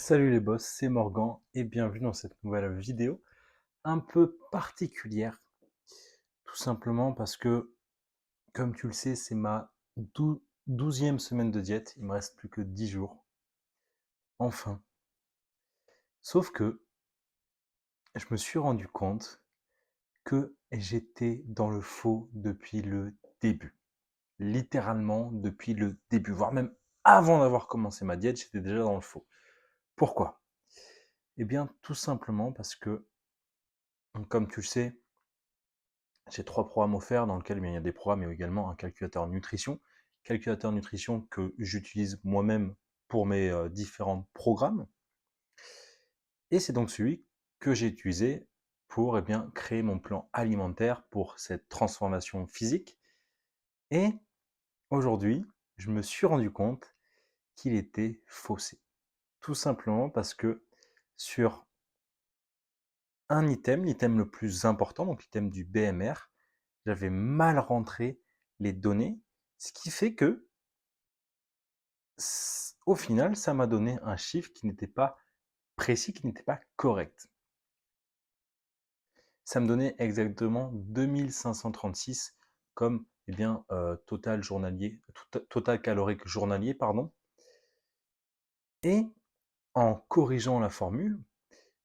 Salut les boss, c'est Morgan et bienvenue dans cette nouvelle vidéo un peu particulière. Tout simplement parce que, comme tu le sais, c'est ma 12e semaine de diète. Il me reste plus que 10 jours. Enfin. Sauf que je me suis rendu compte que j'étais dans le faux depuis le début. Littéralement depuis le début, voire même avant d'avoir commencé ma diète, j'étais déjà dans le faux. Pourquoi? Eh bien, tout simplement parce que, comme tu le sais, j'ai 3 programmes offerts dans lesquels il y a des programmes et également un calculateur nutrition. Calculateur nutrition que j'utilise moi-même pour mes différents programmes. Et c'est donc celui que j'ai utilisé pour créer mon plan alimentaire pour cette transformation physique. Et aujourd'hui, je me suis rendu compte qu'il était faussé. Tout simplement parce que sur un item, l'item le plus important, donc l'item du BMR, j'avais mal rentré les données, ce qui fait que, au final, ça m'a donné un chiffre qui n'était pas précis, qui n'était pas correct. Ça me donnait exactement 2536 comme total journalier, total calorique journalier, pardon. Et en corrigeant la formule,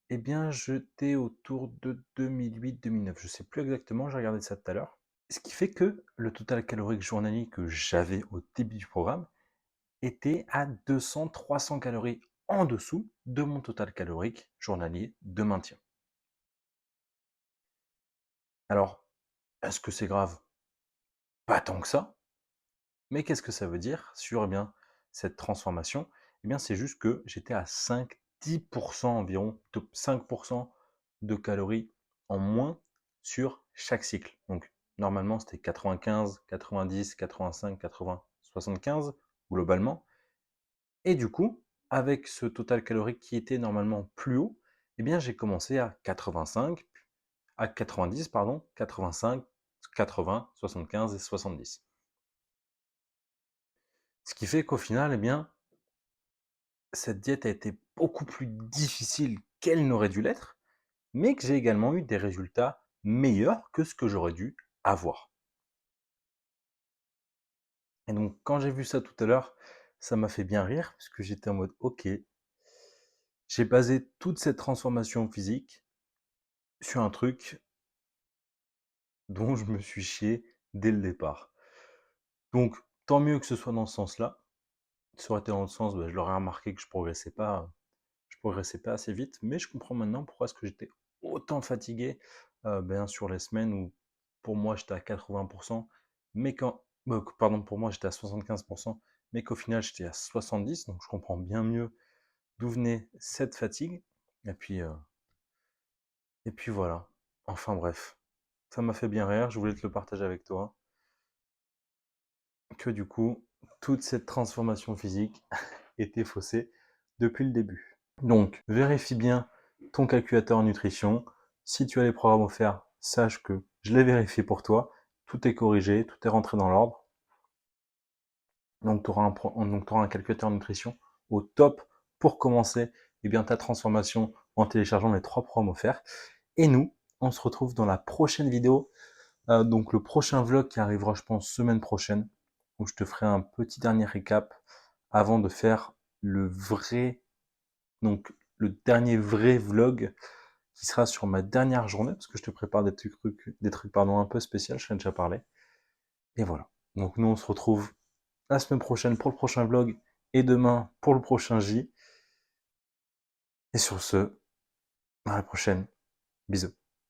j'étais autour de 2008-2009. Je ne sais plus exactement, j'ai regardé ça tout à l'heure. Ce qui fait que le total calorique journalier que j'avais au début du programme était à 200-300 calories en dessous de mon total calorique journalier de maintien. Alors, est-ce que c'est grave? Pas tant que ça. Mais qu'est-ce que ça veut dire sur cette transformation? C'est juste que j'étais à 5-10% environ, 5% de calories en moins sur chaque cycle. Donc, normalement, c'était 95, 90, 85, 80, 75 globalement. Et du coup, avec ce total calorique qui était normalement plus haut, j'ai commencé à 85, à 90, pardon, 85, 80, 75 et 70. Ce qui fait qu'au final, cette diète a été beaucoup plus difficile qu'elle n'aurait dû l'être, mais que j'ai également eu des résultats meilleurs que ce que j'aurais dû avoir. Et donc, quand j'ai vu ça tout à l'heure, ça m'a fait bien rire, parce que j'étais en mode, ok, j'ai basé toute cette transformation physique sur un truc dont je me suis chié dès le départ. Donc, tant mieux que ce soit dans ce sens-là. Ça aurait été dans le sens, je l'aurais remarqué que je progressais pas assez vite, mais je comprends maintenant pourquoi est-ce que j'étais autant fatigué sur les semaines où pour moi j'étais à 80%, mais pardon, pour moi j'étais à 75%, mais qu'au final j'étais à 70%, donc je comprends bien mieux d'où venait cette fatigue. Et puis, euh, et puis voilà. Enfin bref, ça m'a fait bien rire, je voulais te le partager avec toi. Que du coup, toute cette transformation physique était faussée depuis le début. Donc, vérifie bien ton calculateur nutrition. Si tu as les programmes offerts, sache que je l'ai vérifié pour toi. Tout est corrigé, tout est rentré dans l'ordre. Donc, tu auras un calculateur nutrition au top pour commencer ta transformation en téléchargeant les 3 programmes offerts. Et nous, on se retrouve dans la prochaine vidéo. Donc, le prochain vlog qui arrivera, je pense, semaine prochaine, où je te ferai un petit dernier récap avant de faire le dernier vrai vlog qui sera sur ma dernière journée, parce que je te prépare des trucs un peu spéciaux, je t'en ai déjà parlé. Et voilà. Donc nous, on se retrouve la semaine prochaine pour le prochain vlog et demain pour le prochain J. Et sur ce, à la prochaine. Bisous.